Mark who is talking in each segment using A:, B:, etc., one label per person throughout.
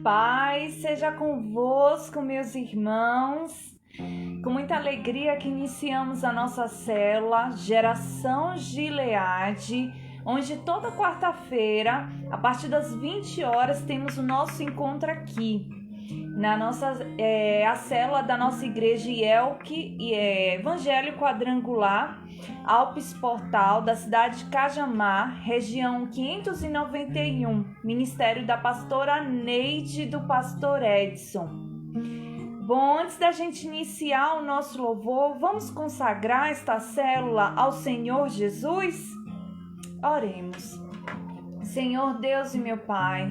A: paz seja convosco, meus irmãos. Com muita alegria que iniciamos a nossa célula Geração Gileade, onde toda quarta-feira, a partir das 20 horas, temos o nosso encontro aqui, na nossa a célula da nossa igreja IELC, Evangelho Quadrangular, Alpes Portal, da cidade de Cajamar, região 591, Ministério da Pastora Neide e do Pastor Edson. Bom, antes da gente iniciar o nosso louvor, vamos consagrar esta célula ao Senhor Jesus? Oremos. Senhor Deus e meu Pai,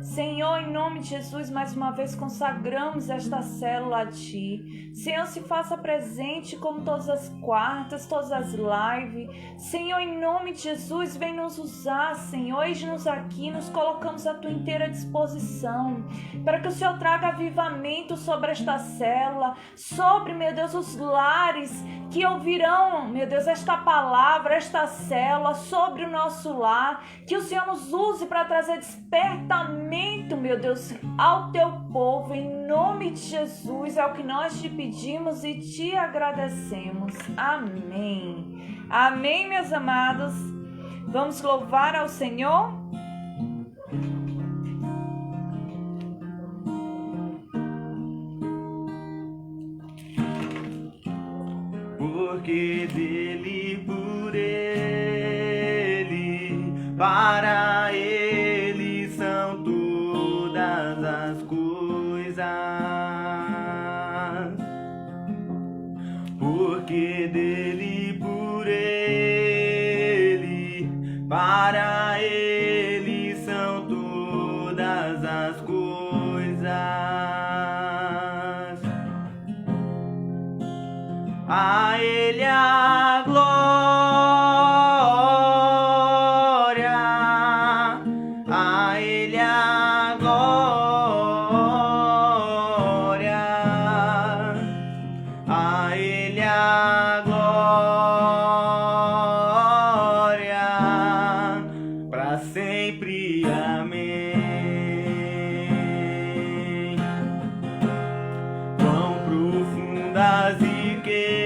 A: Senhor, em nome de Jesus, mais uma vez consagramos esta célula a Ti. Senhor, se faça presente como todas as quartas, todas as lives. Senhor, em nome de Jesus, vem nos usar, Senhor. Eis-nos aqui, nos colocamos à Tua inteira disposição, para que o Senhor traga avivamento sobre esta célula, sobre, meu Deus, os lares que ouvirão, meu Deus, esta palavra, esta célula, sobre o nosso lar. Que o Senhor nos use para trazer despertamento, meu Deus, ao Teu povo, em nome de Jesus, é o que nós te pedimos e te agradecemos. Amém. Amém, meus amados. Vamos louvar ao Senhor?
B: Porque dele, por ele, para ele são todas as coisas. Porque dele, por ele, para ele são todas as coisas. A ele a glória, a ele a glória, a ele a glória, para sempre. Amém. Quão profundas riquezas,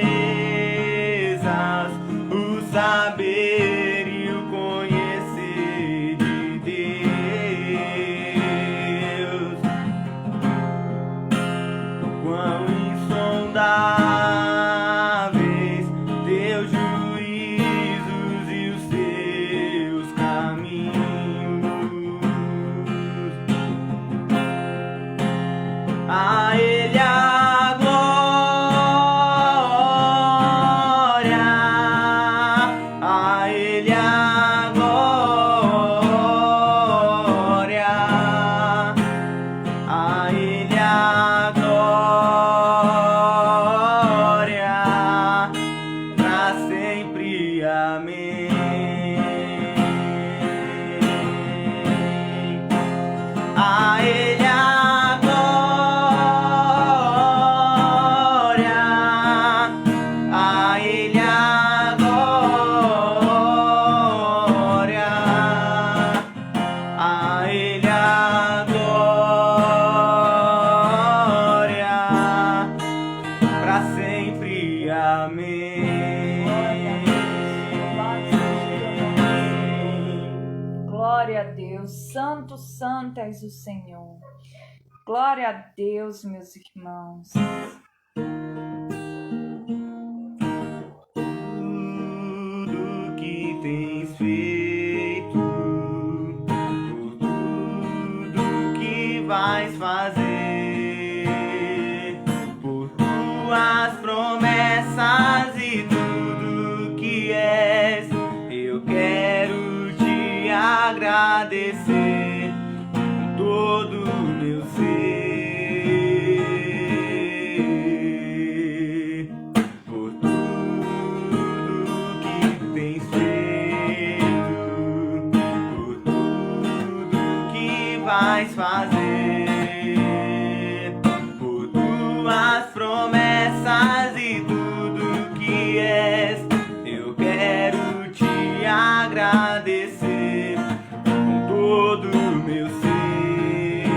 B: o saber e o conhecer de Deus. Quão insondáveis teus juízos e os teus caminhos. A ele a glória, a ele a glória, a ele a glória, pra sempre. Amém. A ele a glória, a ele a glória, a ele a glória, pra sempre. Amém.
A: Glória a Deus, santo, santo és o Senhor. Glória a Deus, meus irmãos.
B: Tudo que tens feito, por tudo que vais fazer, por tuas promessas e tudo que és, eu quero te agradecer com todo o meu ser, por tudo que tens feito, por tudo que vais fazer, por tuas promessas e tudo que és, eu quero te agradecer com todo o meu ser.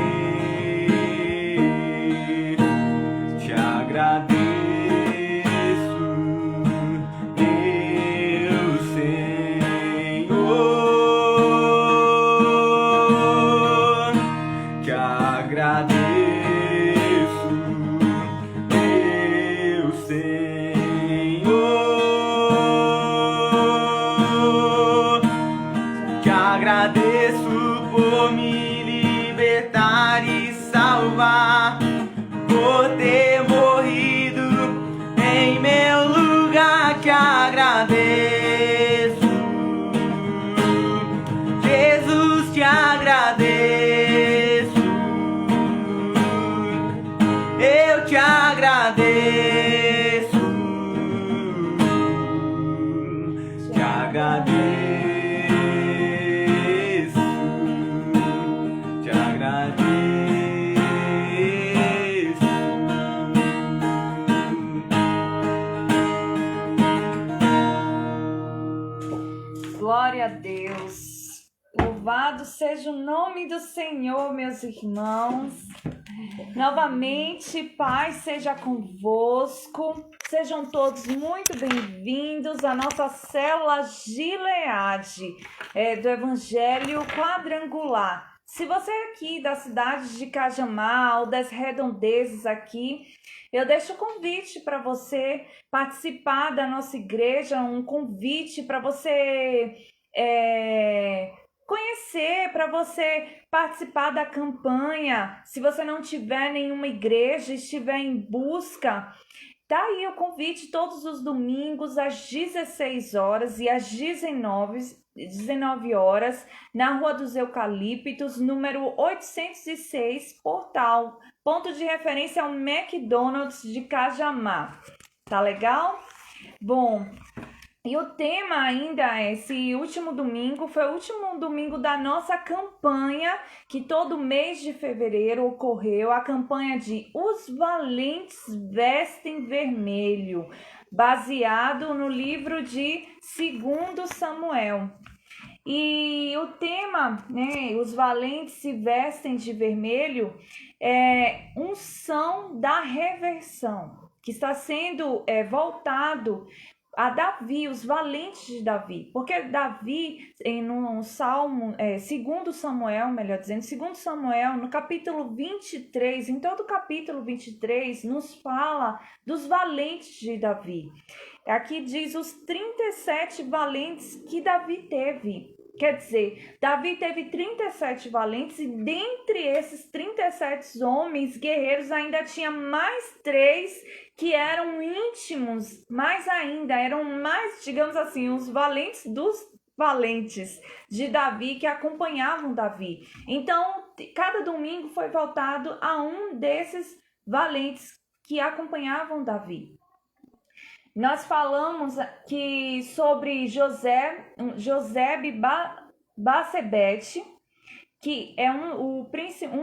B: perdoar e salvar, por ter morrido em meu lugar. Te agradeço, Jesus, te agradeço, eu te agradeço, te agradeço, te agradeço.
A: Glória a Deus. Louvado seja o nome do Senhor, meus irmãos. Novamente, paz seja convosco. Sejam todos muito bem-vindos à nossa célula Gileade, do Evangelho Quadrangular. Se você é aqui da cidade de Cajamar ou das redondezas aqui, eu deixo o convite para você participar da nossa igreja, um convite para você conhecer, para você participar da campanha. Se você não tiver nenhuma igreja, estiver em busca, tá aí o convite todos os domingos às 16 horas e às 19 horas, na Rua dos Eucaliptos, número 806, Portal. Ponto de referência ao McDonald's de Cajamar. Tá legal? Bom, e o tema ainda, esse último domingo, foi o último domingo da nossa campanha, que todo mês de fevereiro ocorreu, a campanha de Os Valentes Vestem Vermelho, baseado no livro de 2 Samuel. E o tema, Os Valentes se vestem de vermelho, é unção da reversão, que está sendo voltado a Davi, os valentes de Davi, porque Davi, no Salmo, 2 Samuel, melhor dizendo, 2 Samuel, no capítulo 23, em todo o capítulo 23, nos fala dos valentes de Davi. Aqui diz os 37 valentes que Davi teve. Quer dizer, Davi teve 37 valentes e dentre esses 37 homens guerreiros ainda tinha mais 3 que eram íntimos, mais ainda, eram mais, digamos assim, os valentes dos valentes de Davi que acompanhavam Davi. Então, cada domingo foi voltado a um desses valentes que acompanhavam Davi. Nós falamos que sobre Josebe-Basebete, que é um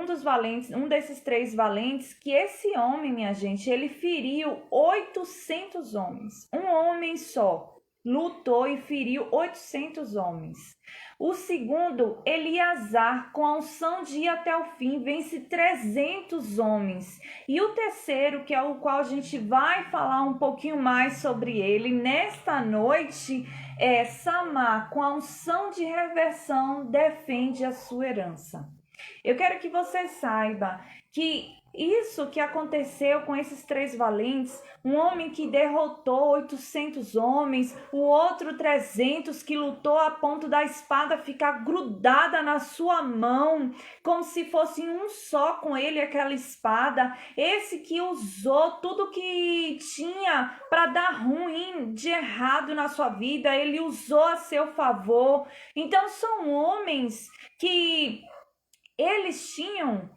A: dos valentes, um desses 3 valentes, que esse homem, minha gente, ele feriu 800 homens. Um homem só lutou e feriu 800 homens. O segundo, Eleazar, com a unção de ir até o fim, vence 300 homens. E o terceiro, que é o qual a gente vai falar um pouquinho mais sobre ele nesta noite, é Samar, com a unção de reversão, defende a sua herança. Eu quero que você saiba que isso que aconteceu com esses 3 valentes, um homem que derrotou 800 homens, o outro 300 que lutou a ponto da espada ficar grudada na sua mão, como se fosse um só com ele aquela espada, esse que usou tudo que tinha para dar ruim de errado na sua vida, ele usou a seu favor. Então são homens que eles tinham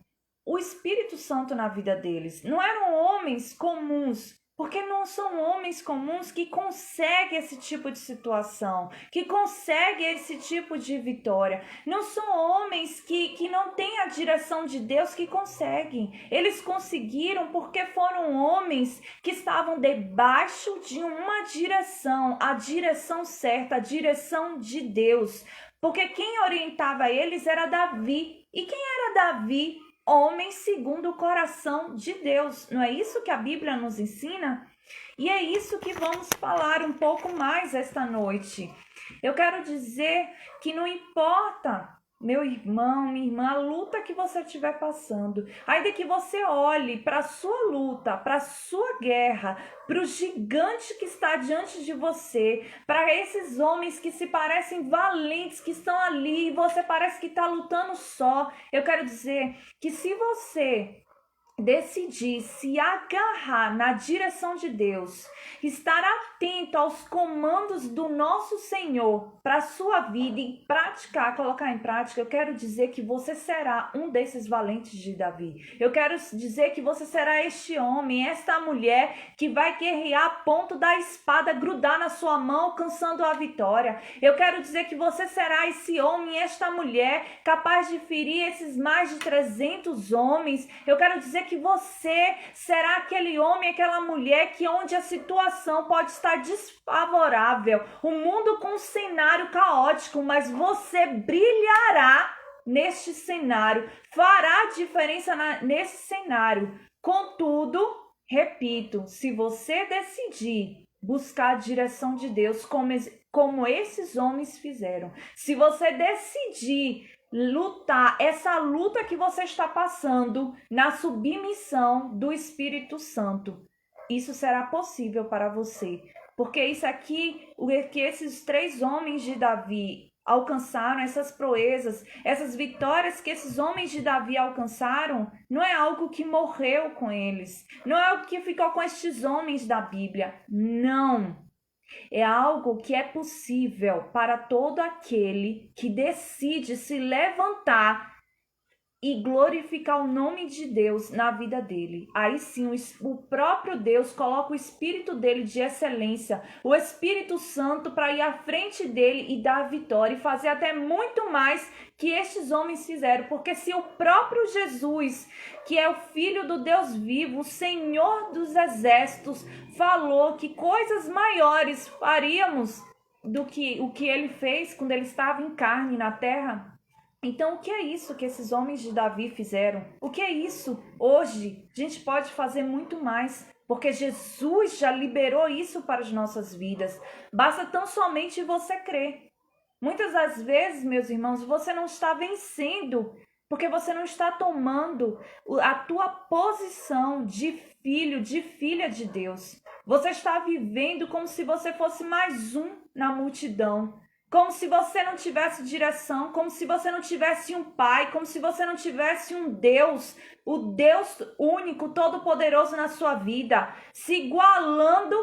A: o Espírito Santo na vida deles. Não eram homens comuns, porque não são homens comuns que conseguem esse tipo de situação, que conseguem esse tipo de vitória. Não são homens que não têm a direção de Deus que conseguem. Eles conseguiram porque foram homens que estavam debaixo de uma direção, a direção certa, a direção de Deus. Porque quem orientava eles era Davi. E quem era Davi? Homem segundo o coração de Deus. Não é isso que a Bíblia nos ensina? E é isso que vamos falar um pouco mais esta noite. Eu quero dizer que não importa meu irmão, minha irmã, a luta que você estiver passando, ainda que você olhe para a sua luta, para a sua guerra, para o gigante que está diante de você, para esses homens que se parecem valentes, que estão ali e você parece que está lutando só, eu quero dizer que se você decidir se agarrar na direção de Deus, estar atento aos comandos do nosso Senhor para a sua vida e praticar, colocar em prática, eu quero dizer que você será um desses valentes de Davi. Eu quero dizer que você será este homem, esta mulher que vai guerrear a ponto da espada grudar na sua mão, alcançando a vitória. Eu quero dizer que você será esse homem, esta mulher capaz de ferir esses mais de 300 homens. Eu quero dizer que você será aquele homem, aquela mulher que onde a situação pode estar desfavorável, o mundo com um cenário caótico, mas você brilhará neste cenário, fará diferença nesse cenário. Contudo, repito, se você decidir buscar a direção de Deus como esses homens fizeram, se você decidir lutar, essa luta que você está passando na submissão do Espírito Santo, isso será possível para você. Porque isso aqui, o que esses 3 homens de Davi alcançaram, essas proezas, essas vitórias que esses homens de Davi alcançaram, não é algo que morreu com eles, não é algo que ficou com estes homens da Bíblia, não. É algo que é possível para todo aquele que decide se levantar e glorificar o nome de Deus na vida dele. Aí sim, o próprio Deus coloca o Espírito dele de excelência, o Espírito Santo, para ir à frente dele e dar a vitória e fazer até muito mais que estes homens fizeram. Porque se o próprio Jesus, que é o Filho do Deus vivo, o Senhor dos exércitos, falou que coisas maiores faríamos do que o que ele fez quando ele estava em carne na terra, então, o que é isso que esses homens de Davi fizeram? O que é isso? Hoje, a gente pode fazer muito mais, porque Jesus já liberou isso para as nossas vidas. Basta tão somente você crer. Muitas das vezes, meus irmãos, você não está vencendo, porque você não está tomando a tua posição de filho, de filha de Deus. Você está vivendo como se você fosse mais um na multidão. Como se você não tivesse direção, como se você não tivesse um pai, como se você não tivesse um Deus, o Deus único, todo-poderoso na sua vida, se igualando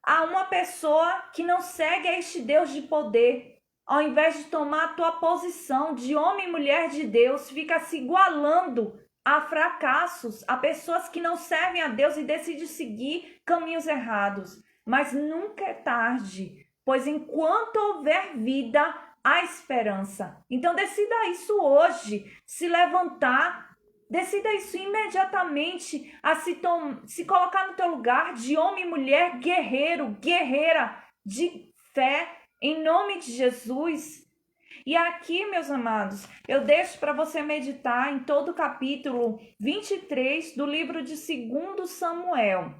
A: a uma pessoa que não segue a este Deus de poder. Ao invés de tomar a tua posição de homem e mulher de Deus, fica se igualando a fracassos, a pessoas que não servem a Deus e decidem seguir caminhos errados. Mas nunca é tarde, pois enquanto houver vida, há esperança. Então decida isso hoje, se levantar, decida isso imediatamente, a se colocar no teu lugar de homem e mulher, guerreiro, guerreira de fé, em nome de Jesus. E aqui, meus amados, eu deixo para você meditar em todo o capítulo 23 do livro de 2 Samuel.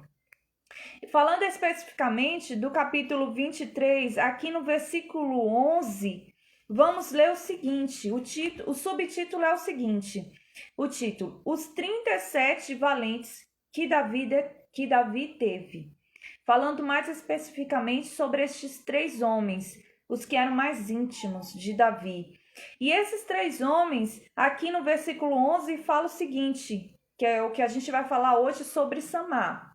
A: Falando especificamente do capítulo 23, aqui no versículo 11, vamos ler o seguinte, o subtítulo é o seguinte, o título, os 37 valentes que Davi teve. Falando mais especificamente sobre estes 3 homens, os que eram mais íntimos de Davi. E esses 3 homens, aqui no versículo 11, fala o seguinte, que é o que a gente vai falar hoje sobre Samá.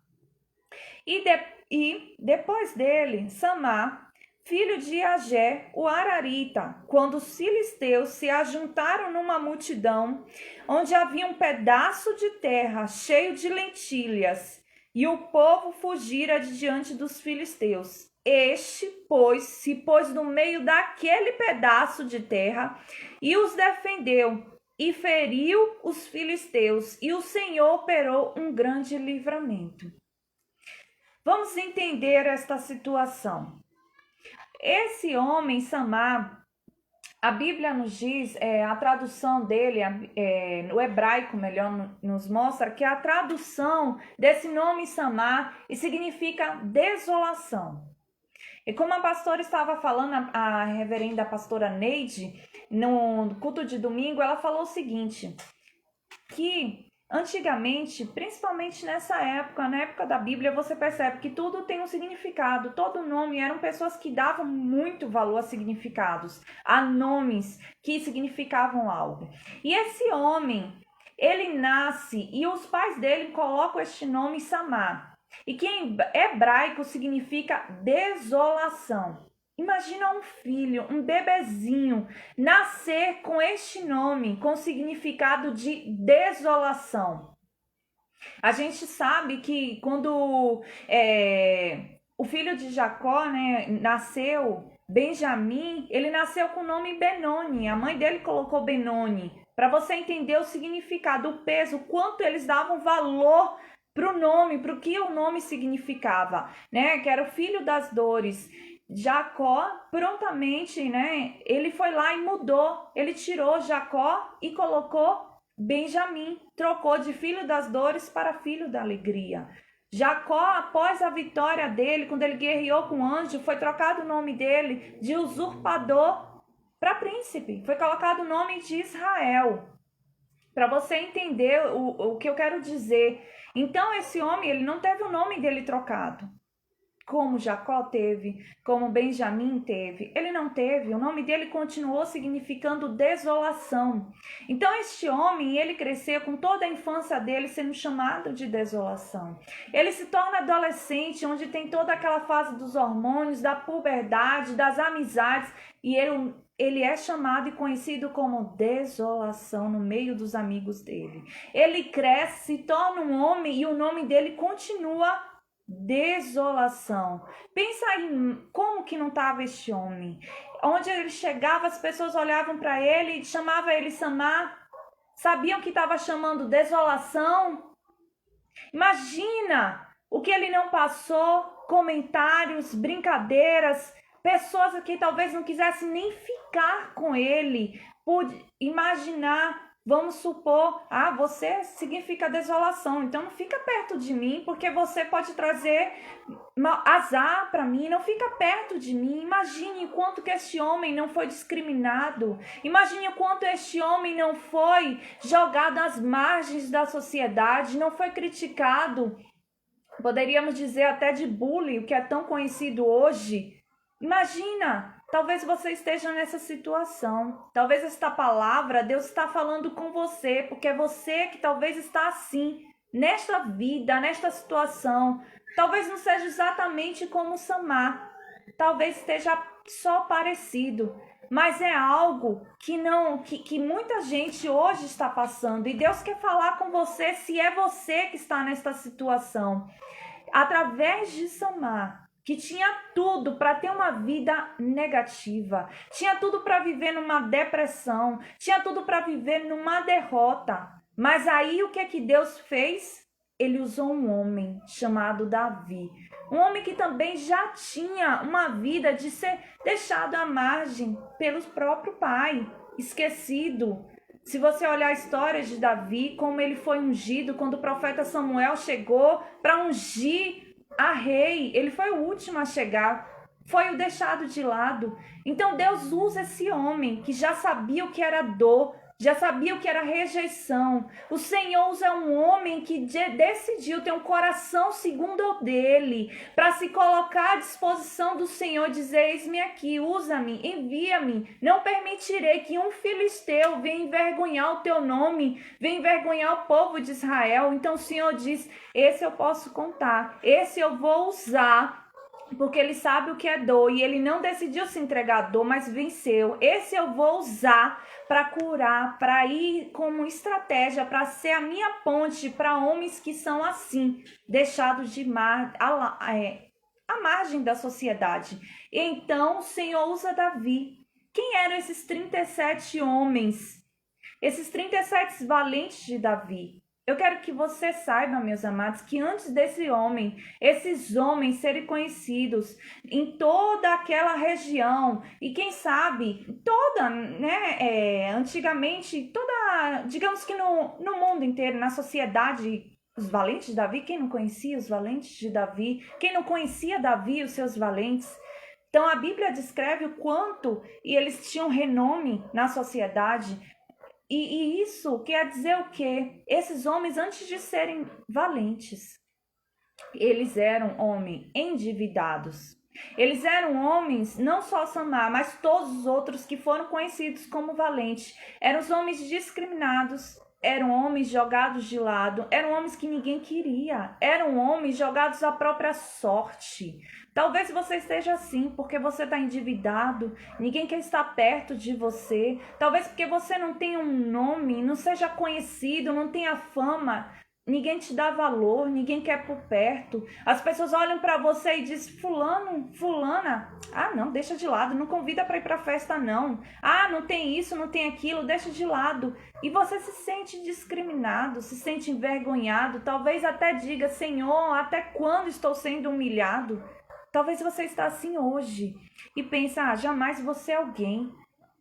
A: E depois dele, Samá, filho de Agé, o Ararita, quando os filisteus se ajuntaram numa multidão, onde havia um pedaço de terra cheio de lentilhas, e o povo fugira de diante dos filisteus. Este, pois, se pôs no meio daquele pedaço de terra e os defendeu, e feriu os filisteus, e o Senhor operou um grande livramento. Vamos entender esta situação. Esse homem, Samá, a Bíblia nos diz, a tradução dele, no hebraico melhor, nos mostra que a tradução desse nome Samá significa desolação. E como a pastora estava falando, a reverenda pastora Neide, no culto de domingo, ela falou o seguinte, que antigamente, principalmente nessa época, na época da Bíblia, você percebe que tudo tem um significado. Todo nome eram pessoas que davam muito valor a significados, a nomes que significavam algo. E esse homem, ele nasce e os pais dele colocam este nome Samar, e que em hebraico significa desolação. Imagina um filho, um bebezinho, nascer com este nome, com significado de desolação. A gente sabe que quando o filho de Jacó, né, nasceu, Benjamim, ele nasceu com o nome Benoni. A mãe dele colocou Benoni, para você entender o significado, o peso, o quanto eles davam valor para o nome, para o que o nome significava, né? Que era o filho das dores. Jacó, prontamente, né? Ele foi lá e mudou. Ele tirou Jacó e colocou Benjamim. Trocou de filho das dores para filho da alegria. Jacó, após a vitória dele, quando ele guerreou com o anjo, foi trocado o nome dele de usurpador para príncipe. Foi colocado o nome de Israel. Para você entender o que eu quero dizer. Então, esse homem, ele não teve o nome dele trocado, como Jacó teve, como Benjamim teve. Ele não teve, o nome dele continuou significando desolação. Então, este homem, ele cresceu com toda a infância dele sendo chamado de desolação. Ele se torna adolescente, onde tem toda aquela fase dos hormônios, da puberdade, das amizades, e ele é chamado e conhecido como desolação no meio dos amigos dele. Ele cresce, se torna um homem e o nome dele continua desolação. Pensa aí como que não estava este homem. Onde ele chegava, as pessoas olhavam para ele e chamavam ele Samar. Sabiam que estava chamando desolação? Imagina o que ele não passou, comentários, brincadeiras, pessoas que talvez não quisessem nem ficar com ele, por imaginar, vamos supor, você significa desolação, então não fica perto de mim, porque você pode trazer azar para mim, não fica perto de mim. Imagine o quanto que este homem não foi discriminado, imagine o quanto este homem não foi jogado às margens da sociedade, não foi criticado, poderíamos dizer até de bullying, o que é tão conhecido hoje. Imagina, talvez você esteja nessa situação. Talvez esta palavra, Deus está falando com você, porque é você que talvez está assim, nesta vida, nesta situação. Talvez não seja exatamente como Samar. Talvez esteja só parecido. Mas é algo que muita gente hoje está passando. E Deus quer falar com você se é você que está nesta situação. Através de Samar, que tinha tudo para ter uma vida negativa, tinha tudo para viver numa depressão, tinha tudo para viver numa derrota. Mas aí o que é que Deus fez? Ele usou um homem chamado Davi, um homem que também já tinha uma vida de ser deixado à margem pelo próprio pai, esquecido. Se você olhar a história de Davi, como ele foi ungido quando o profeta Samuel chegou para ungir a rei, ele foi o último a chegar, foi o deixado de lado. Então Deus usa esse homem que já sabia o que era dor, já sabia o que era rejeição. O Senhor usa um homem que decidiu ter um coração segundo o dele, para se colocar à disposição do Senhor, dizer: eis-me aqui, usa-me, envia-me. Não permitirei que um filisteu venha envergonhar o teu nome, venha envergonhar o povo de Israel. Então o Senhor diz: esse eu posso contar, esse eu vou usar, porque ele sabe o que é dor e ele não decidiu se entregar à dor, mas venceu. Esse eu vou usar para curar, para ir como estratégia, para ser a minha ponte para homens que são assim, deixados à margem da sociedade. Então o Senhor usa Davi. Quem eram esses 37 homens? Esses 37 valentes de Davi? Eu quero que você saiba, meus amados, que antes desse homem, esses homens serem conhecidos em toda aquela região, e quem sabe, toda, né, antigamente, toda, digamos que no mundo inteiro, na sociedade, os valentes de Davi, quem não conhecia os valentes de Davi, quem não conhecia Davi e os seus valentes, Então a Bíblia descreve o quanto e eles tinham renome na sociedade. E isso quer dizer o quê? Esses homens, antes de serem valentes, eles eram homens endividados. Eles eram homens, não só Samar, mas todos os outros que foram conhecidos como valentes. Eram os homens discriminados, eram homens jogados de lado, eram homens que ninguém queria, eram homens jogados à própria sorte. Talvez você esteja assim porque você está endividado, ninguém quer estar perto de você. Talvez porque você não tenha um nome, não seja conhecido, não tenha fama. Ninguém te dá valor, ninguém quer por perto. As pessoas olham para você e dizem, fulano, fulana, não, deixa de lado, não convida para ir para festa não. Não tem isso, não tem aquilo, deixa de lado. E você se sente discriminado, se sente envergonhado, talvez até diga, Senhor, até quando estou sendo humilhado? Talvez você está assim hoje e pensa, jamais vou ser alguém.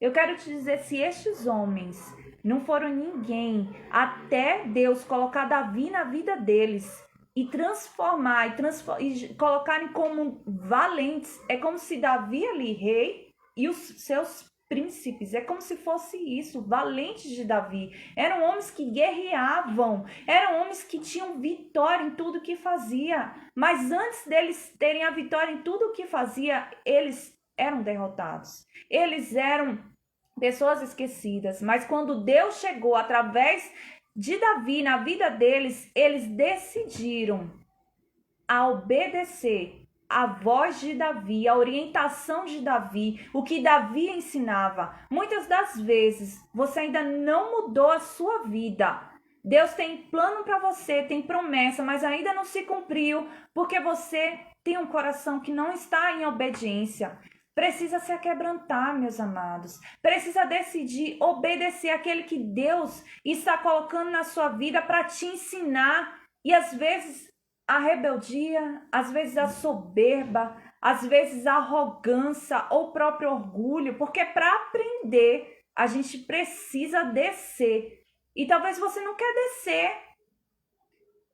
A: Eu quero te dizer, se estes homens não foram ninguém até Deus colocar Davi na vida deles e transformar e colocarem como valentes, é como se Davi ali, rei, e os seus príncipes, é como se fosse isso, valentes de Davi. Eram homens que guerreavam, eram homens que tinham vitória em tudo que fazia, mas antes deles terem a vitória em tudo que fazia, eles eram derrotados. Eles eram pessoas esquecidas, mas quando Deus chegou através de Davi na vida deles, eles decidiram a obedecer a voz de Davi, a orientação de Davi, o que Davi ensinava. Muitas das vezes você ainda não mudou a sua vida. Deus tem plano para você, tem promessa, mas ainda não se cumpriu porque você tem um coração que não está em obediência. Precisa se aquebrantar, meus amados. Precisa decidir obedecer aquele que Deus está colocando na sua vida para te ensinar. E às vezes a rebeldia, às vezes a soberba, às vezes a arrogância ou o próprio orgulho. Porque para aprender, a gente precisa descer. E talvez você não quer descer.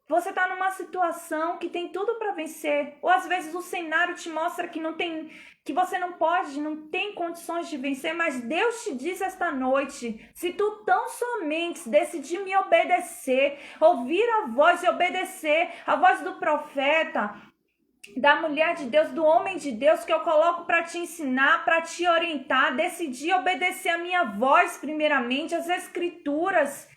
A: Você está numa situação que tem tudo para vencer. Ou às vezes o cenário te mostra que não tem, que você não pode, não tem condições de vencer. Mas Deus te diz esta noite, se tu tão somente decidir me obedecer, ouvir a voz e obedecer a voz do profeta, da mulher de Deus, do homem de Deus que eu coloco para te ensinar, para te orientar, decidir obedecer a minha voz primeiramente, as escrituras,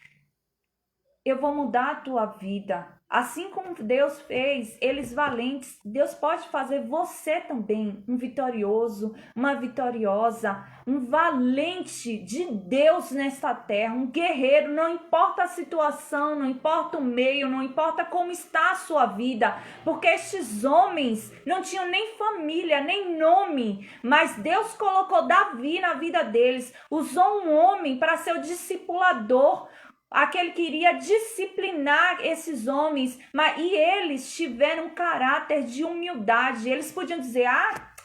A: eu vou mudar a tua vida. Assim como Deus fez eles valentes, Deus pode fazer você também um vitorioso, uma vitoriosa, um valente de Deus nesta terra, um guerreiro. Não importa a situação, não importa o meio, não importa como está a sua vida, porque estes homens não tinham nem família, nem nome, mas Deus colocou Davi na vida deles, usou um homem para ser o discipulador, aquele que iria disciplinar esses homens, e eles tiveram um caráter de humildade. Eles podiam dizer,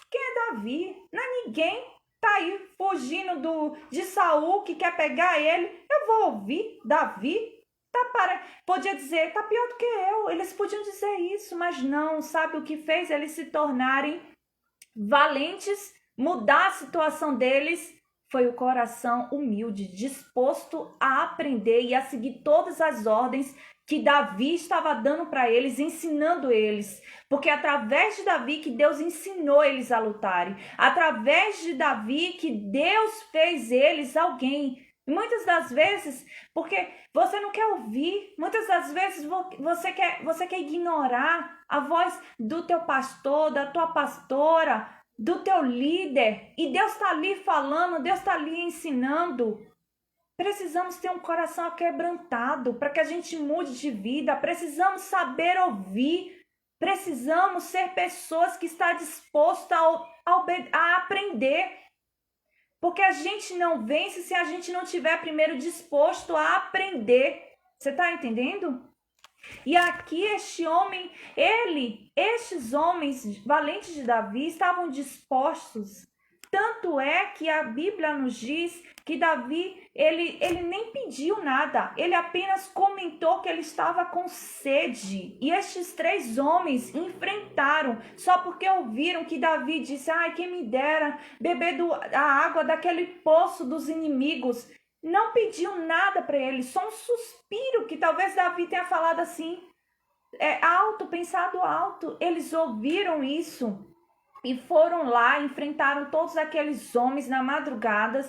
A: quem é Davi? Não é ninguém, tá aí fugindo de Saul que quer pegar ele, eu vou ouvir Davi? Podia dizer, tá pior do que eu. Eles podiam dizer isso, mas não. Sabe o que fez eles se tornarem valentes, mudar a situação deles? Foi o coração humilde, disposto a aprender e a seguir todas as ordens que Davi estava dando para eles, ensinando eles. Porque através de Davi que Deus ensinou eles a lutarem. Através de Davi que Deus fez eles alguém. Muitas das vezes, porque você não quer ouvir, muitas das vezes você quer ignorar a voz do teu pastor, da tua pastora, do teu líder, e Deus está ali falando, Deus está ali ensinando. Precisamos ter um coração aquebrantado para que a gente mude de vida. Precisamos saber ouvir. Precisamos ser pessoas que estão dispostas a aprender. Porque a gente não vence se a gente não estiver primeiro disposto a aprender. Você está entendendo? E aqui este homem, estes homens valentes de Davi estavam dispostos Tanto é que a Bíblia nos diz que Davi, ele nem pediu nada, ele apenas comentou que ele estava com sede. E estes 3 homens enfrentaram, só porque ouviram que Davi disse, ai, quem me dera beber a água daquele poço dos inimigos. Não pediu nada para ele, só um suspiro, que talvez Davi tenha falado assim, alto, pensado alto. Eles ouviram isso e foram lá, enfrentaram todos aqueles homens na madrugada,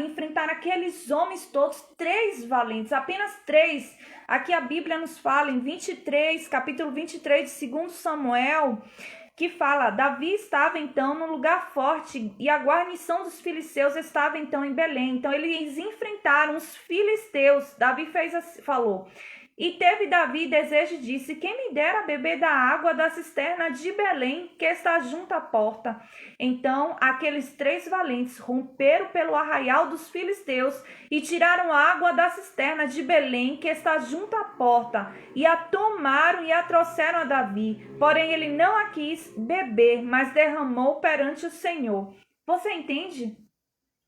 A: e enfrentaram aqueles homens todos, 3 valentes, apenas 3. Aqui a Bíblia nos fala em capítulo 23 de 2 Samuel, que fala, Davi estava então num lugar forte e a guarnição dos filisteus estava então em Belém. Então eles enfrentaram os filisteus. Davi falou, e teve Davi desejo e disse, quem me dera beber da água da cisterna de Belém, que está junto à porta. Então aqueles 3 valentes romperam pelo arraial dos filisteus e tiraram água da cisterna de Belém, que está junto à porta, e a tomaram e a trouxeram a Davi. Porém ele não a quis beber, mas derramou perante o Senhor. Você entende?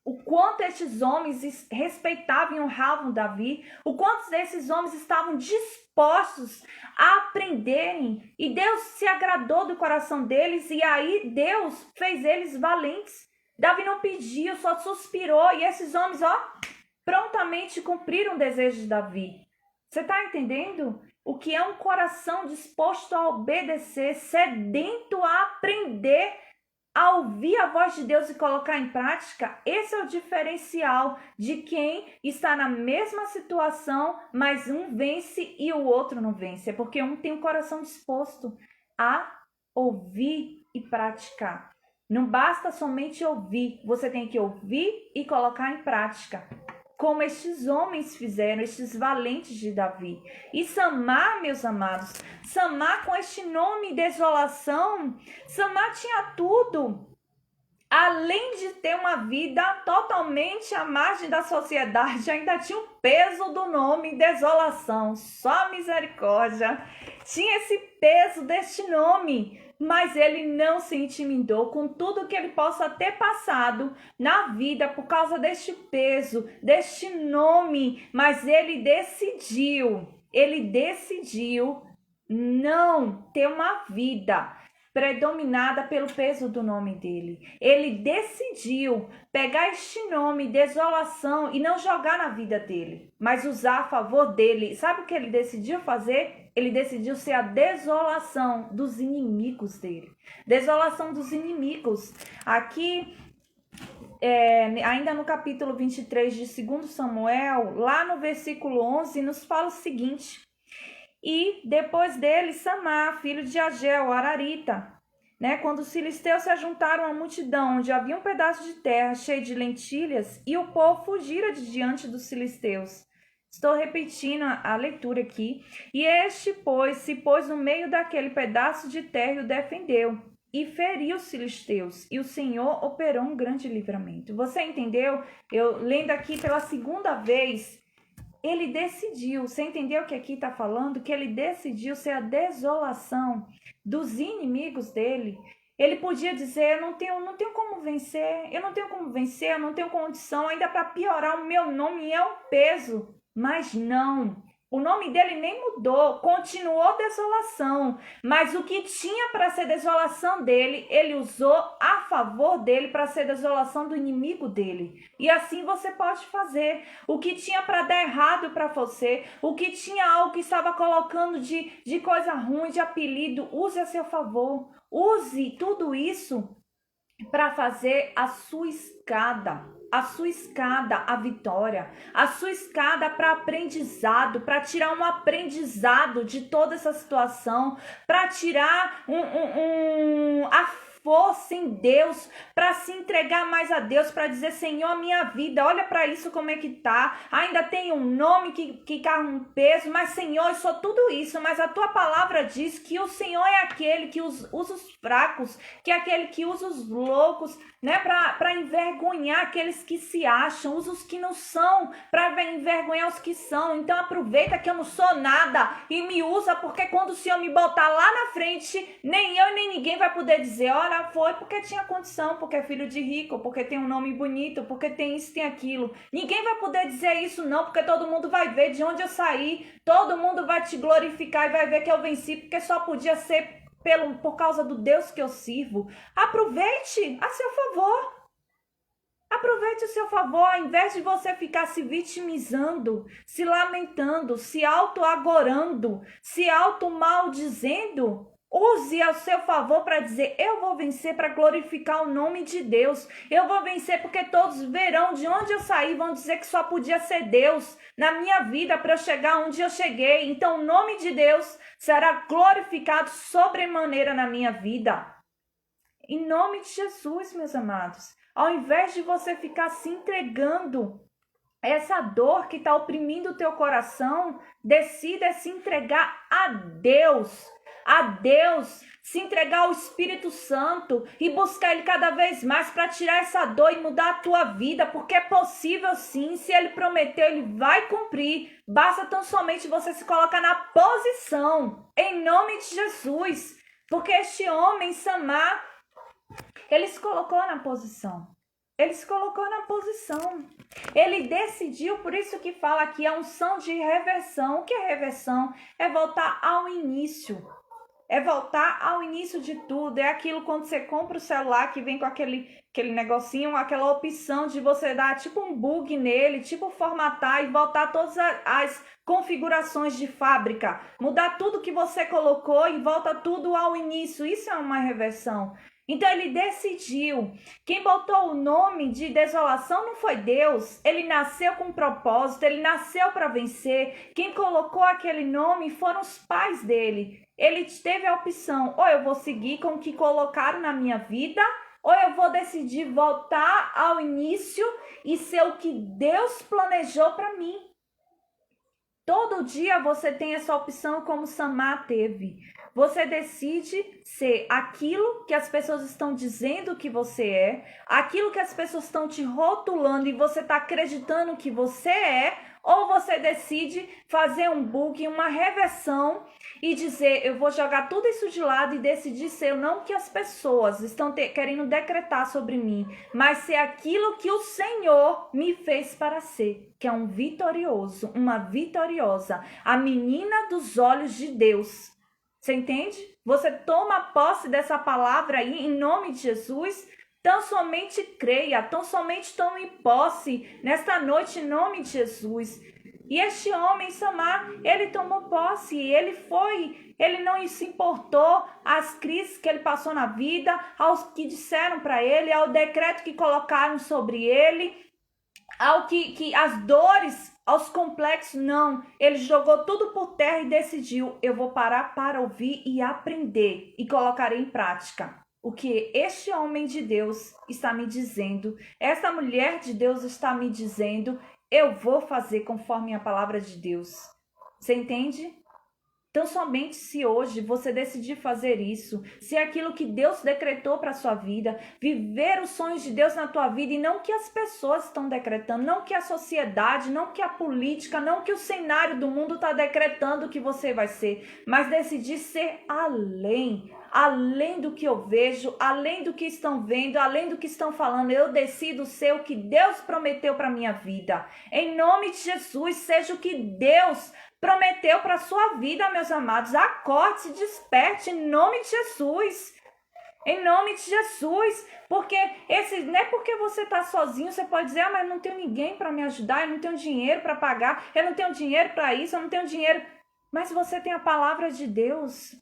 A: O quanto estes homens respeitavam e honravam Davi, o quanto esses homens estavam dispostos a aprenderem, e Deus se agradou do coração deles, e aí Deus fez eles valentes. Davi não pediu, só suspirou, e esses homens, prontamente cumpriram o desejo de Davi. Você está entendendo? O que é um coração disposto a obedecer, sedento a aprender, a ouvir a voz de Deus e colocar em prática? Esse é o diferencial de quem está na mesma situação, mas um vence e o outro não vence. É porque um tem um coração disposto a ouvir e praticar. Não basta somente ouvir, você tem que ouvir e colocar em prática, como estes homens fizeram, estes valentes de Davi. E Samá, meus amados, Samá, com este nome desolação, Samá tinha tudo. Além de ter uma vida totalmente à margem da sociedade, ainda tinha o peso do nome desolação. Só misericórdia. Tinha esse peso deste nome. Mas ele não se intimidou com tudo que ele possa ter passado na vida por causa deste peso, deste nome. Mas ele decidiu não ter uma vida predominada pelo peso do nome dele. Ele decidiu pegar este nome, desolação, e não jogar na vida dele, mas usar a favor dele. Sabe o que ele decidiu fazer? Ele decidiu ser a desolação dos inimigos dele. Desolação dos inimigos. Aqui, ainda no capítulo 23 de 2 Samuel, lá no versículo 11, nos fala o seguinte: e depois dele, Samá, filho de Ageu, Ararita, quando os filisteus se ajuntaram à multidão, onde havia um pedaço de terra cheio de lentilhas, e o povo fugira de diante dos filisteus. Estou repetindo a leitura aqui. E este, se pôs no meio daquele pedaço de terra e o defendeu, e feriu os filisteus, e o Senhor operou um grande livramento. Você entendeu? Eu lendo aqui pela segunda vez, ele decidiu, você entendeu o que aqui está falando? Que ele decidiu ser a desolação dos inimigos dele. Ele podia dizer, eu não tenho como vencer, eu não tenho condição, ainda para piorar, o meu nome é um peso. Mas não, o nome dele nem mudou, continuou desolação, mas o que tinha para ser desolação dele, ele usou a favor dele para ser desolação do inimigo dele. E assim você pode fazer. O que tinha para dar errado para você, o que tinha algo que estava colocando de coisa ruim, de apelido, use a seu favor. Use tudo isso para fazer a sua escada à vitória, a sua escada para aprendizado, para tirar um aprendizado de toda essa situação, para tirar a força em Deus, para se entregar mais a Deus, para dizer, Senhor, minha vida, olha para isso como é que tá, ainda tem um nome que carrega um peso, mas Senhor, eu sou tudo isso, mas a tua palavra diz que o Senhor é aquele que usa os fracos, que é aquele que usa os loucos, para envergonhar aqueles que se acham, usa os que não são, para envergonhar os que são. Então aproveita que eu não sou nada e me usa, porque quando o Senhor me botar lá na frente, nem eu nem ninguém vai poder dizer, olha, Ora, foi porque tinha condição, porque é filho de rico, porque tem um nome bonito, porque tem isso, tem aquilo. Ninguém vai poder dizer isso não, porque todo mundo vai ver de onde eu saí, todo mundo vai te glorificar e vai ver que eu venci, porque só podia ser por causa do Deus que eu sirvo. Aproveite a seu favor. Aproveite o seu favor, ao invés de você ficar se vitimizando, se lamentando, se auto-agorando, se auto-maldizendo. Use ao seu favor para dizer, eu vou vencer para glorificar o nome de Deus. Eu vou vencer porque todos verão de onde eu saí, vão dizer que só podia ser Deus na minha vida para eu chegar onde eu cheguei. Então o nome de Deus será glorificado sobremaneira na minha vida. Em nome de Jesus, meus amados. Ao invés de você ficar se entregando essa dor que está oprimindo o teu coração, decida se entregar a Deus. A Deus, se entregar ao Espírito Santo e buscar Ele cada vez mais para tirar essa dor e mudar a tua vida, porque é possível sim, se Ele prometeu, Ele vai cumprir. Basta tão somente você se colocar na posição, em nome de Jesus, porque este homem, Samar, ele se colocou na posição. Ele se colocou na posição. Ele decidiu, por isso que fala aqui a unção de reversão. O que é reversão? É voltar ao início. É voltar ao início de tudo. É aquilo quando você compra o celular que vem com aquele negocinho, aquela opção de você dar tipo um bug nele, tipo formatar e voltar todas as configurações de fábrica. Mudar tudo que você colocou e volta tudo ao início. Isso é uma reversão. Então ele decidiu. Quem botou o nome de desolação não foi Deus. Ele nasceu com um propósito, ele nasceu para vencer. Quem colocou aquele nome foram os pais dele. Ele teve a opção, ou eu vou seguir com o que colocaram na minha vida, ou eu vou decidir voltar ao início e ser o que Deus planejou para mim. Todo dia você tem essa opção como Samar teve. Você decide ser aquilo que as pessoas estão dizendo que você é, aquilo que as pessoas estão te rotulando e você está acreditando que você é, ou você decide fazer um bug, uma reversão e dizer, eu vou jogar tudo isso de lado e decidir ser não que as pessoas estão querendo decretar sobre mim, mas ser aquilo que o Senhor me fez para ser, que é um vitorioso, uma vitoriosa, a menina dos olhos de Deus. Você entende? Você toma posse dessa palavra aí em nome de Jesus. Tão somente creia, tão somente tome posse nesta noite em nome de Jesus. E este homem, Samar, ele tomou posse, ele não se importou às crises que ele passou na vida, aos que disseram para ele, ao decreto que colocaram sobre ele, ao que as dores, aos complexos, não. Ele jogou tudo por terra e decidiu, eu vou parar para ouvir e aprender e colocarei em prática o que este homem de Deus está me dizendo, essa mulher de Deus está me dizendo, eu vou fazer conforme a palavra de Deus. Você entende? Então, somente se hoje você decidir fazer isso, se é aquilo que Deus decretou para a sua vida, viver os sonhos de Deus na tua vida e não que as pessoas estão decretando, não que a sociedade, não que a política, não que o cenário do mundo está decretando que você vai ser, mas decidir ser além do que eu vejo, além do que estão vendo, além do que estão falando. Eu decido ser o que Deus prometeu para minha vida. Em nome de Jesus, seja o que Deus prometeu para a sua vida, meus amados. Acorde, se desperte em nome de Jesus. Em nome de Jesus. Porque não é porque você está sozinho, você pode dizer, mas eu não tenho ninguém para me ajudar, eu não tenho dinheiro para pagar, eu não tenho dinheiro para isso, eu não tenho dinheiro. Mas você tem a palavra de Deus.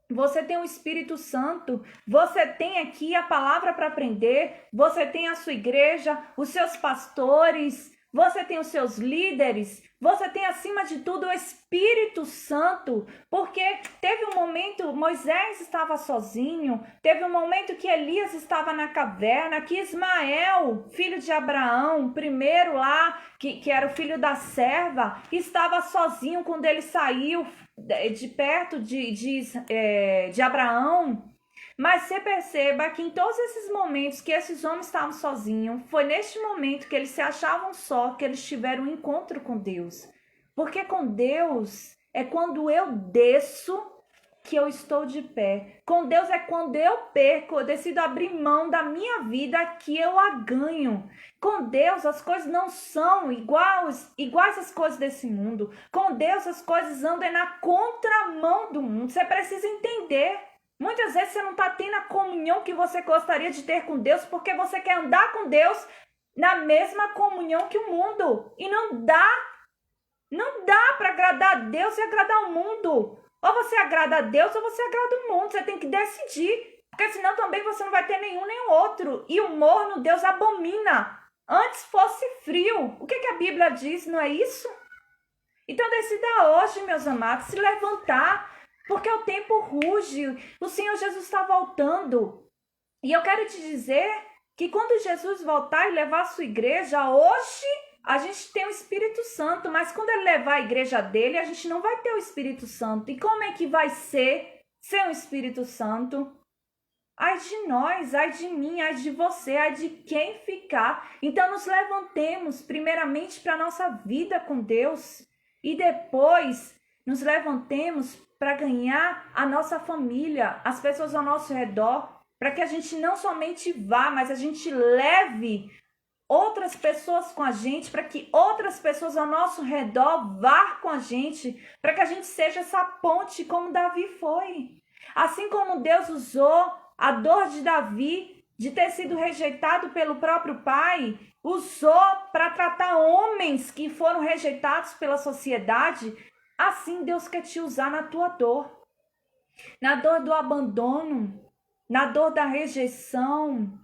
A: Você tem o Espírito Santo, você tem aqui a palavra para aprender, você tem a sua igreja, os seus pastores, você tem os seus líderes, você tem acima de tudo o Espírito Santo, porque teve um momento, Moisés estava sozinho, teve um momento que Elias estava na caverna, que Ismael, filho de Abraão, primeiro lá, que era o filho da serva, estava sozinho quando ele saiu de perto de Abraão. Mas você perceba que em todos esses momentos que esses homens estavam sozinhos, foi neste momento que eles se achavam só, que eles tiveram um encontro com Deus. Porque com Deus é quando eu desço que eu estou de pé. Com Deus é quando eu perco, eu decido abrir mão da minha vida que eu a ganho. Com Deus as coisas não são iguais às coisas desse mundo. Com Deus as coisas andam na contramão do mundo. Você precisa entender. Muitas vezes você não está tendo a comunhão que você gostaria de ter com Deus porque você quer andar com Deus na mesma comunhão que o mundo. E não dá para agradar a Deus e agradar o mundo. Ou você agrada a Deus ou você agrada o mundo. Você tem que decidir. Porque senão também você não vai ter nenhum nem o outro. E o morno Deus abomina. Antes fosse frio. O que a Bíblia diz, não é isso? Então decida hoje, meus amados, se levantar. Porque o tempo ruge. O Senhor Jesus está voltando. E eu quero te dizer que quando Jesus voltar e levar a sua igreja, hoje a gente tem o Espírito Santo, mas quando ele levar a igreja dele, a gente não vai ter o Espírito Santo. E como é que vai ser sem o Espírito Santo? Ai de nós, ai de mim, ai de você, ai de quem ficar. Então nos levantemos primeiramente para a nossa vida com Deus e depois nos levantemos para ganhar a nossa família, as pessoas ao nosso redor, para que a gente não somente vá, mas a gente leve outras pessoas com a gente, para que outras pessoas ao nosso redor vá com a gente, para que a gente seja essa ponte como Davi foi. Assim como Deus usou a dor de Davi, de ter sido rejeitado pelo próprio pai, usou para tratar homens que foram rejeitados pela sociedade, assim Deus quer te usar na tua dor. Na dor do abandono, na dor da rejeição,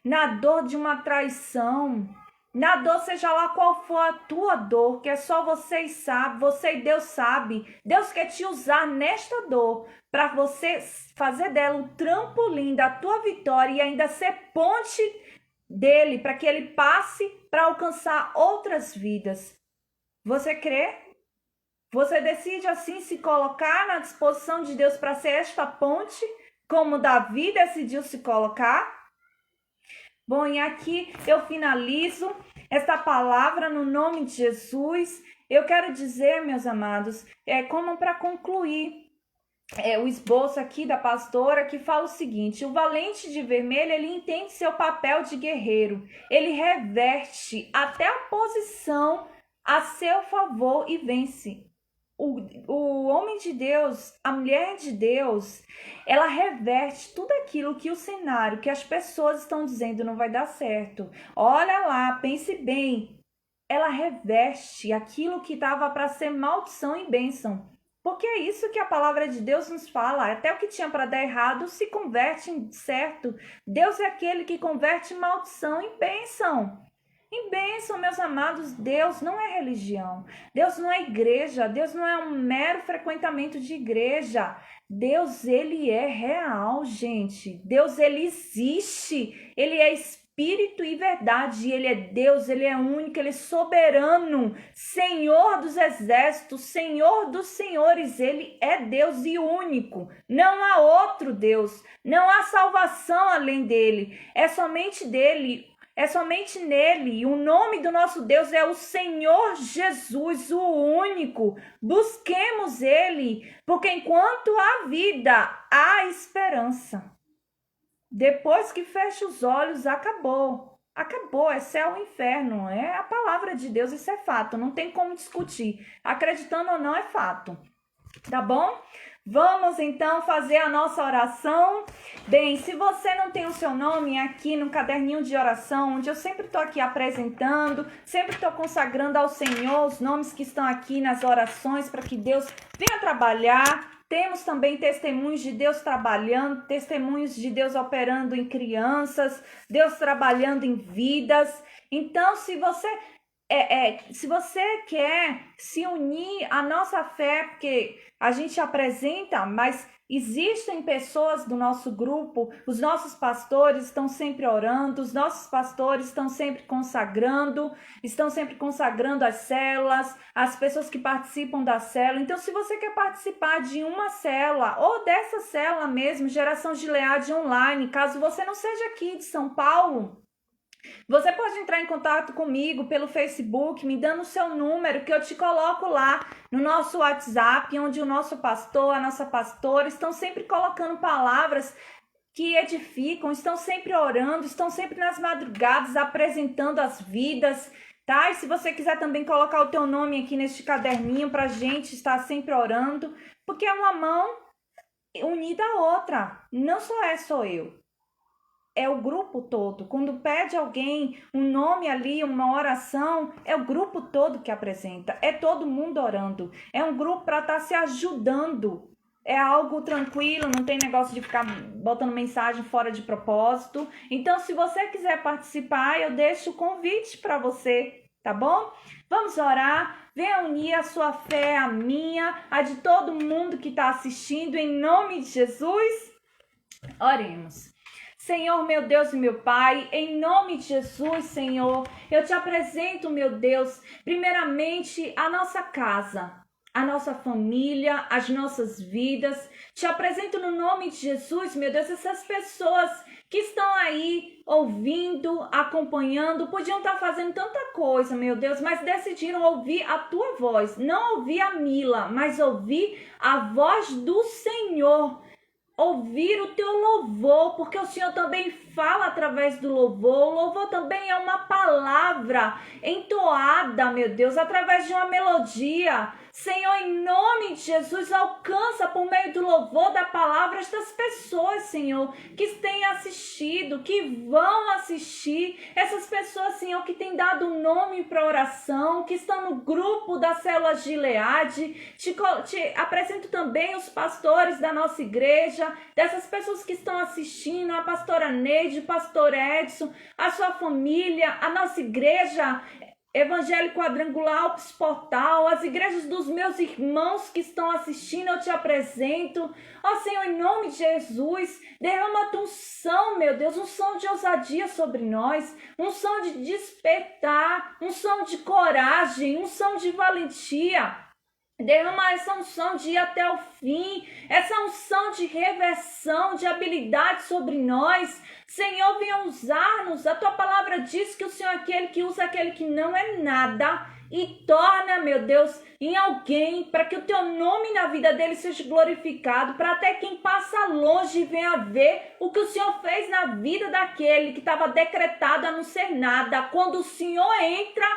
A: na dor de uma traição, na dor, seja lá qual for a tua dor, que é só você e Deus sabe. Deus quer te usar nesta dor para você fazer dela um trampolim da tua vitória e ainda ser ponte dele, para que ele passe para alcançar outras vidas. Você crê? Você decide assim se colocar na disposição de Deus para ser esta ponte, como Davi decidiu se colocar? Bom, e aqui eu finalizo esta palavra no nome de Jesus. Eu quero dizer, meus amados, como para concluir, o esboço aqui da pastora que fala o seguinte: o valente de vermelho, ele entende seu papel de guerreiro. Ele reverte até a posição a seu favor e vence. O homem de Deus, a mulher de Deus, ela reverte tudo aquilo que o cenário, que as pessoas estão dizendo não vai dar certo. Olha lá, pense bem. Ela reverte aquilo que estava para ser maldição em bênção. Porque é isso que a palavra de Deus nos fala. Até o que tinha para dar errado se converte em certo. Deus é aquele que converte maldição em bênção. Em bênção, meus amados, Deus não é religião, Deus não é igreja, Deus não é um mero frequentamento de igreja. Deus, ele é real, gente. Deus, ele existe, ele é espírito e verdade, ele é Deus, ele é único, ele é soberano, Senhor dos exércitos, Senhor dos senhores, ele é Deus e único. Não há outro Deus, não há salvação além dele, é somente dele. É somente nele. E o nome do nosso Deus é o Senhor Jesus, o único. Busquemos ele, porque enquanto há vida, há esperança. Depois que fecha os olhos, acabou. Acabou, é céu e inferno. É a palavra de Deus, isso é fato. Não tem como discutir. Acreditando ou não, é fato. Tá bom? Vamos então fazer a nossa oração. Bem, se você não tem o seu nome aqui no caderninho de oração, onde eu sempre estou aqui apresentando, sempre estou consagrando ao Senhor os nomes que estão aqui nas orações para que Deus venha trabalhar. Temos também testemunhos de Deus trabalhando, testemunhos de Deus operando em crianças, Deus trabalhando em vidas. Então, se você quer se unir à nossa fé, porque a gente apresenta, mas existem pessoas do nosso grupo, os nossos pastores estão sempre orando, os nossos pastores estão sempre consagrando as células, as pessoas que participam da célula. Então, se você quer participar de uma célula, ou dessa célula mesmo, Geração Gileade Online, caso você não seja aqui de São Paulo, Você pode entrar em contato comigo pelo Facebook, me dando o seu número, que eu te coloco lá no nosso WhatsApp, onde o nosso pastor, a nossa pastora estão sempre colocando palavras que edificam, estão sempre orando, estão sempre nas madrugadas apresentando as vidas, tá? E se você quiser também colocar o teu nome aqui neste caderninho para a gente estar sempre orando, porque é uma mão unida à outra, não sou eu. É o grupo todo. Quando pede alguém um nome ali, uma oração, é o grupo todo que apresenta. É todo mundo orando. É um grupo para estar se ajudando. É algo tranquilo, não tem negócio de ficar botando mensagem fora de propósito. Então, se você quiser participar, eu deixo o convite para você, tá bom? Vamos orar. Venha unir a sua fé, a minha, a de todo mundo que está assistindo, em nome de Jesus. Oremos. Senhor, meu Deus e meu Pai, em nome de Jesus, Senhor, eu te apresento, meu Deus, primeiramente a nossa casa, a nossa família, as nossas vidas. Te apresento no nome de Jesus, meu Deus, essas pessoas que estão aí ouvindo, acompanhando, podiam estar fazendo tanta coisa, meu Deus, mas decidiram ouvir a tua voz, não ouvir a Mila, mas ouvir a voz do Senhor. Ouvir o teu louvor, porque o Senhor também fala através do louvor. O louvor também é uma palavra entoada, meu Deus, através de uma melodia. Senhor, em nome de Jesus, alcança por meio do louvor da palavra estas pessoas, Senhor, que têm assistido, que vão assistir. Essas pessoas, Senhor, que têm dado nome para oração, que estão no grupo da Célula Gileade. Te apresento também os pastores da nossa igreja, dessas pessoas que estão assistindo, a pastora Neide, o pastor Edson, a sua família, a nossa igreja Evangelho Quadrangular Alpes Portal, as igrejas dos meus irmãos que estão assistindo, eu te apresento. Ó Senhor, em nome de Jesus, derrama a tua unção, meu Deus, unção de ousadia sobre nós, unção de despertar, unção de coragem, unção de valentia. Derrama essa unção de ir até o fim, essa unção de reversão, de habilidade sobre nós. Senhor, venha usar-nos. A tua palavra diz que o Senhor é aquele que usa aquele que não é nada e torna, meu Deus, em alguém, para que o teu nome na vida dele seja glorificado, para até quem passa longe venha ver o que o Senhor fez na vida daquele que estava decretado a não ser nada. Quando o Senhor entra,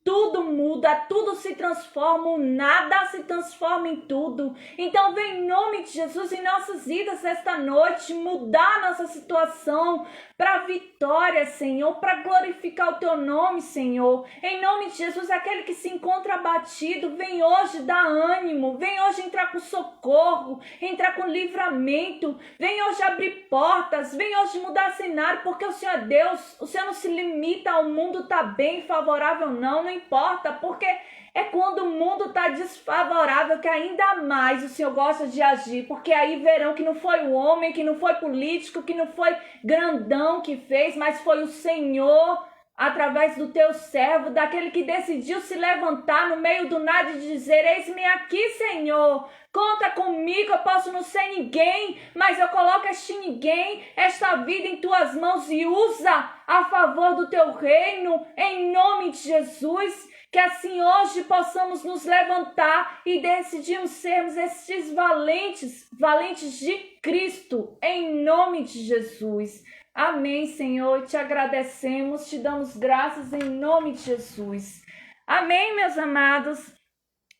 A: tudo muda, tudo se transforma, o nada se transforma em tudo. Então vem em nome de Jesus em nossas vidas esta noite, mudar a nossa situação para vitória, Senhor, para glorificar o teu nome, Senhor. Em nome de Jesus, aquele que se encontra abatido, vem hoje dar ânimo, vem hoje entrar com socorro, entrar com livramento, vem hoje abrir portas, vem hoje mudar cenário, porque o Senhor é Deus, o Senhor não se limita ao mundo tá bem, favorável não importa, porque é quando o mundo está desfavorável que ainda mais o Senhor gosta de agir, porque aí verão que não foi o homem, que não foi político, que não foi grandão que fez, mas foi o Senhor, através do teu servo, daquele que decidiu se levantar no meio do nada e dizer: eis-me aqui, Senhor, conta comigo, eu posso não ser ninguém, mas eu coloco este ninguém, esta vida em tuas mãos e usa a favor do teu reino, em nome de Jesus. Que assim hoje possamos nos levantar e decidirmos sermos estes valentes, valentes de Cristo, em nome de Jesus. Amém, Senhor, te agradecemos, te damos graças em nome de Jesus. Amém, meus amados.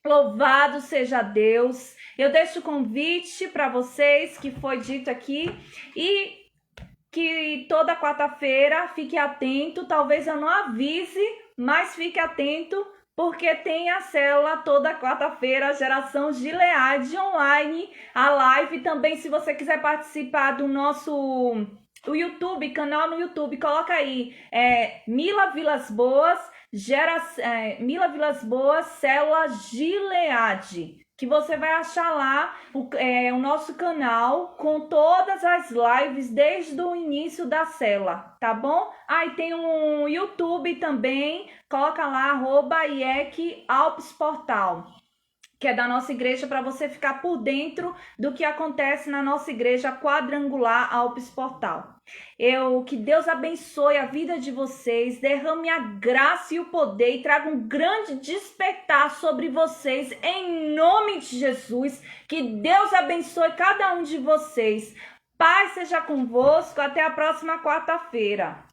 A: Louvado seja Deus. Eu deixo o convite para vocês que foi dito aqui e que toda quarta-feira fique atento. Talvez eu não avise, mas fique atento, porque tem a célula toda quarta-feira, a Geração Gileade online, a live também. Se você quiser participar do nosso YouTube, canal no YouTube, coloca aí, Mila Vilas Boas, Mila Vilas Boas, Célula Gileade, que você vai achar lá o nosso canal com todas as lives desde o início da célula, tá bom? Aí tem um YouTube também, coloca lá, @IEC Alpes Portal. que é da nossa igreja, para você ficar por dentro do que acontece na nossa igreja quadrangular Alpes Portal. Que Deus abençoe a vida de vocês, derrame a graça e o poder e traga um grande despertar sobre vocês, em nome de Jesus. Que Deus abençoe cada um de vocês. Paz seja convosco, até a próxima quarta-feira.